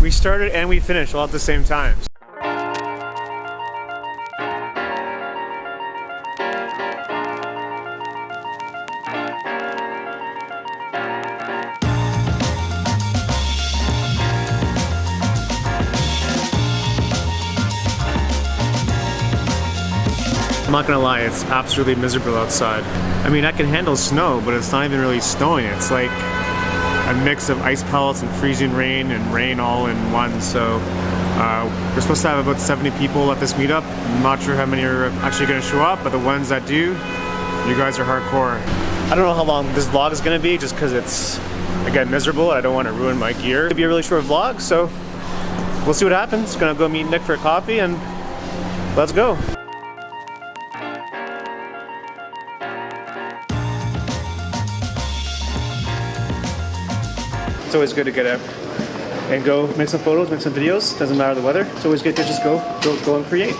We started and we finished all at the same time. I'm not gonna lie, it's absolutely miserable outside. I mean, I can handle snow, but it's not even really snowing. It's like a mix of ice pellets and freezing rain and rain all in one. So we're supposed to have about 70 people at this meetup. I'm not sure how many are actually gonna show up, but the ones that do, you guys are hardcore. I don't know how long this vlog is gonna be, just because it's, again, miserable. I don't want to ruin my gear. It'll be a really short vlog, so we'll see what happens. Gonna go meet Nick for a coffee and let's go. It's always good to get out and go make some photos, make some videos. Doesn't matter the weather. It's always good to just go and create.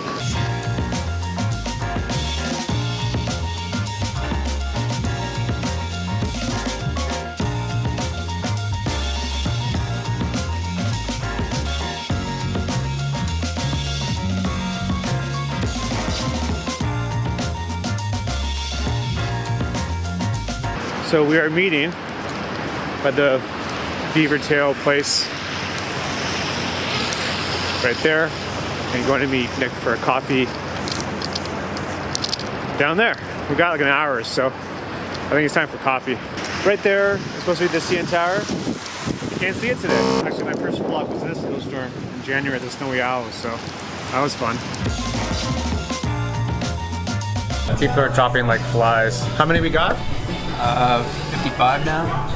So we are meeting at the Beaver Tail place right there, and going to meet Nick for a coffee down there. We got like an hour or so. I think it's time for coffee. Right there, it's supposed to be the CN Tower. You can't see it today. Actually, my first vlog was this snowstorm in January at the Snowy Owl, so that was fun. People are dropping like flies. How many we got? 55 now.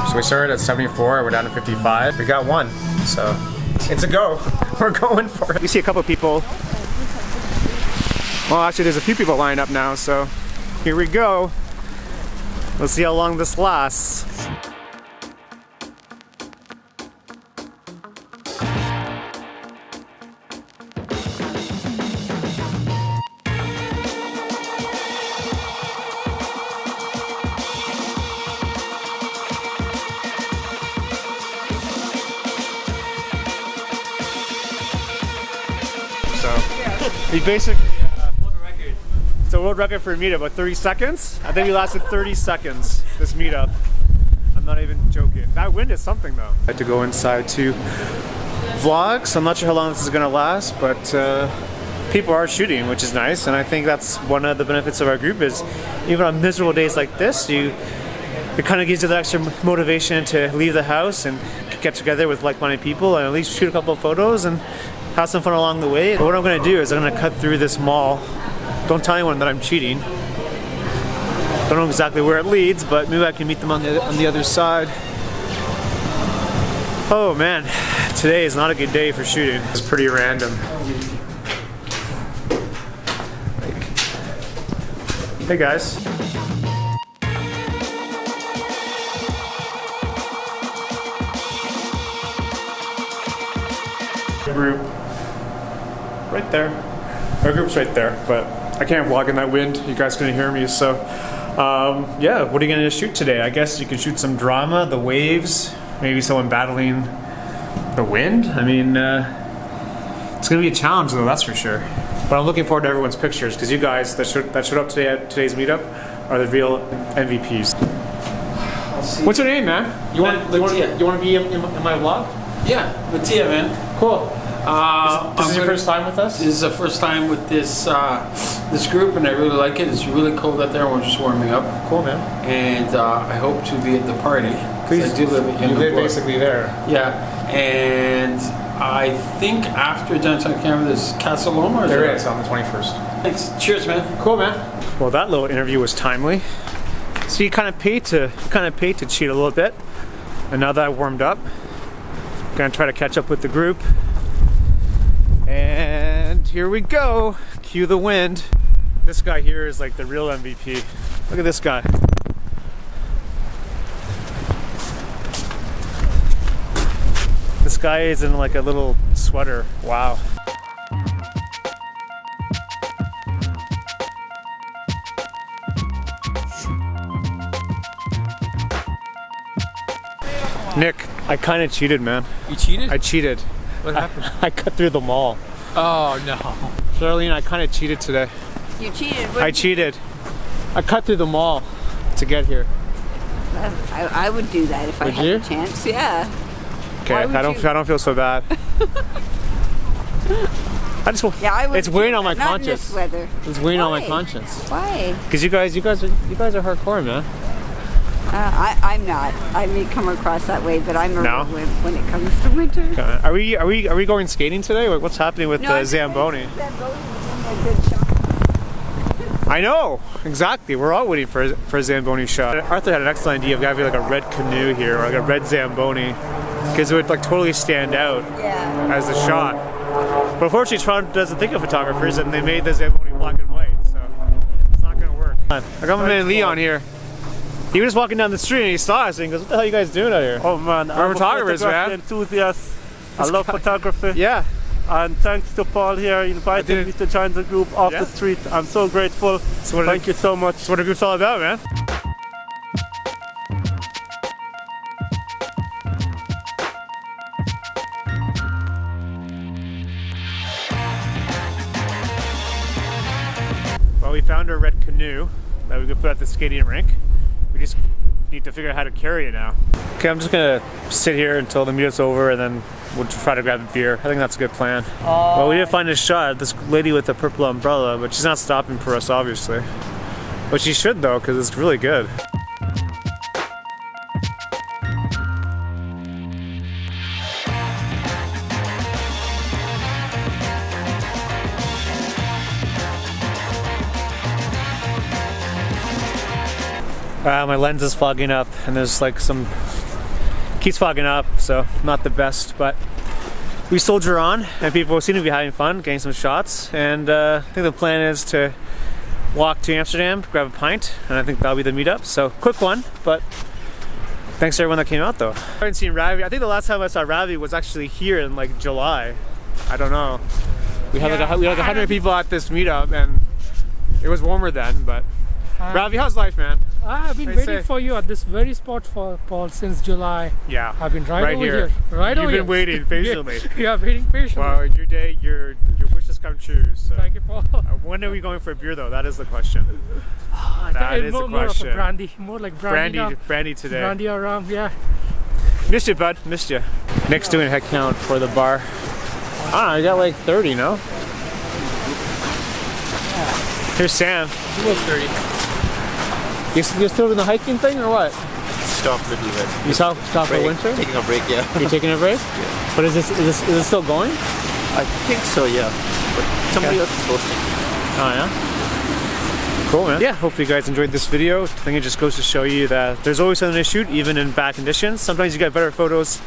So we started at 74, we're down to 55. We got one, so it's a go. We're going for it. We see a couple people. Well, actually there's a few people lined up now, so here we go. Let's see how long this lasts. We basically, World record. it's a world record for a meetup, about 30 seconds? I think we lasted 30 seconds, this meetup. I'm not even joking. That wind is something though. I had to go inside to vlog, so I'm not sure how long this is gonna last, but people are shooting, which is nice, and I think that's one of the benefits of our group is even on miserable days like this, it kind of gives you the extra motivation to leave the house and get together with like-minded people and at least shoot a couple of photos and have some fun along the way. But what I'm going to do is I'm going to cut through this mall. Don't tell anyone that I'm cheating. Don't know exactly where it leads, but maybe I can meet them on the other side. Oh man, today is not a good day for shooting. It's pretty random. Hey guys. Group right there. Our group's right there, but I can't vlog in that wind. You guys couldn't hear me, so yeah, what are you gonna shoot today? I guess you can shoot some drama, the waves, maybe someone battling the wind. I mean, it's gonna be a challenge though, that's for sure. But I'm looking forward to everyone's pictures, because you guys that showed up today at today's meetup are the real MVPs. What's your name, man? You want to be in my vlog? Yeah, Mattia, man. Cool. This is your first time with us? This is the first time with this this group, and I really like it. It's really cold out there. We're just warming up. Cool, man. And I hope to be at the party. Please, I do live in you live basically there. Yeah, and I think after downtown Canberra, there's Casa Loma. There is on the 21st. Thanks. Cheers, man. Cool, man. Well, that little interview was timely. So you kind of paid to cheat a little bit, and now that I warmed up, I'm gonna try to catch up with the group. And here we go. Cue the wind. This guy here is like the real MVP. Look at this guy. This guy is in like a little sweater. Wow. Nick, I kind of cheated, man. You cheated? I cheated. What happened? I cut through the mall. Oh no. Charlene, I kind of cheated today. You cheated. I cheated. I cut through the mall to get here. I would do that if I Would had you? the chance. Yeah. Okay, Why would I don't feel so bad. I just I would. it's weighing on my Not in conscience. this weather. It's weighing on my Why? conscience. Why? Because you guys are hardcore, man. I'm not. I may come across that way, but I'm a No? real wimp when it comes to winter. Okay. Are we going skating today? What's happening with the Zamboni? Zamboni is a good shot. I know, exactly. We're all waiting for a Zamboni shot. Arthur had an excellent idea of having like a red canoe here, or like a red Zamboni, because it would like totally stand out Yeah. as the shot. But unfortunately, Toronto doesn't think of photographers, and they made the Zamboni black and white, so it's not gonna work. I got my man Leon here. He was walking down the street and he saw us and he goes, "What the hell are you guys doing out here?" Oh man, We're I'm photographers, a photography man. enthusiast. I love photography. Yeah. And thanks to Paul here inviting me to join the group off Yeah. the street. I'm so grateful. Thank you so much. That's what a group's all about, man. Well, we found our red canoe that we could put at the skating rink. We just need to figure out how to carry it now. Okay, I'm just gonna sit here until the meetup's over and then we'll try to grab a beer. I think that's a good plan. Well, we did find a shot, this lady with the purple umbrella, but she's not stopping for us, obviously. But she should though, because it's really good. My lens is fogging up and there's like keeps fogging up, so not the best, but we soldier on and people seem to be having fun, getting some shots, and I think the plan is to walk to Amsterdam, grab a pint, and I think that'll be the meetup. So quick one, but thanks to everyone that came out though. I haven't seen Ravi. I think the last time I saw Ravi was actually here in like July. I don't know. We had like 100 people at this meetup and it was warmer then, but Ravi, how's life, man? I've been waiting for you at this very spot for Paul since July. Yeah. I've been right over here. Right You've over here. been waiting patiently. Yeah, waiting patiently. Well, your day, your wishes come true. So. Thank you, Paul. When are we going for a beer though? That is the question. That is the more question. Of a brandy, more like brandy. Brandy today. Brandy around, yeah. Missed you, bud. Missed you. Nick's doing a head count for the bar. I got like 30, no? Here's Sam. About 30. You still doing the hiking thing or what? Stopped a little bit. You stop for winter? Taking a break, yeah. You're taking a break? Yeah. But is this still going? I think so, yeah. But somebody else is posting. Oh yeah? Cool, man. Yeah, hopefully you guys enjoyed this video. I think it just goes to show you that there's always something to shoot, even in bad conditions. Sometimes you get better photos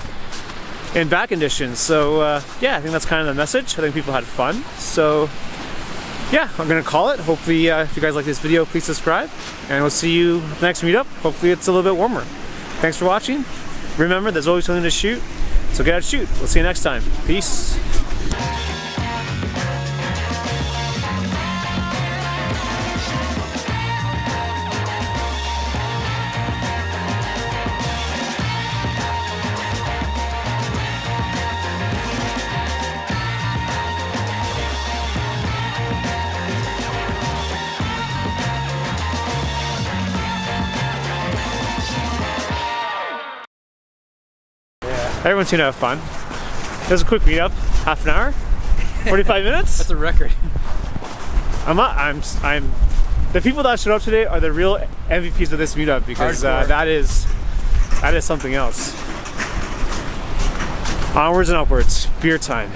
in bad conditions. So yeah, I think that's kind of the message. I think people had fun. So yeah, I'm gonna call it. Hopefully if you guys like this video, please subscribe and we'll see you at the next meetup. Hopefully it's a little bit warmer. Thanks for watching. Remember, there's always something to shoot, so get out and shoot. We'll see you next time. Peace. Everyone seemed to have fun. It was a quick meetup, half an hour, 45 minutes. That's a record. I'm the people that showed up today are the real MVPs of this meetup because that is something else. Onwards and upwards, beer time.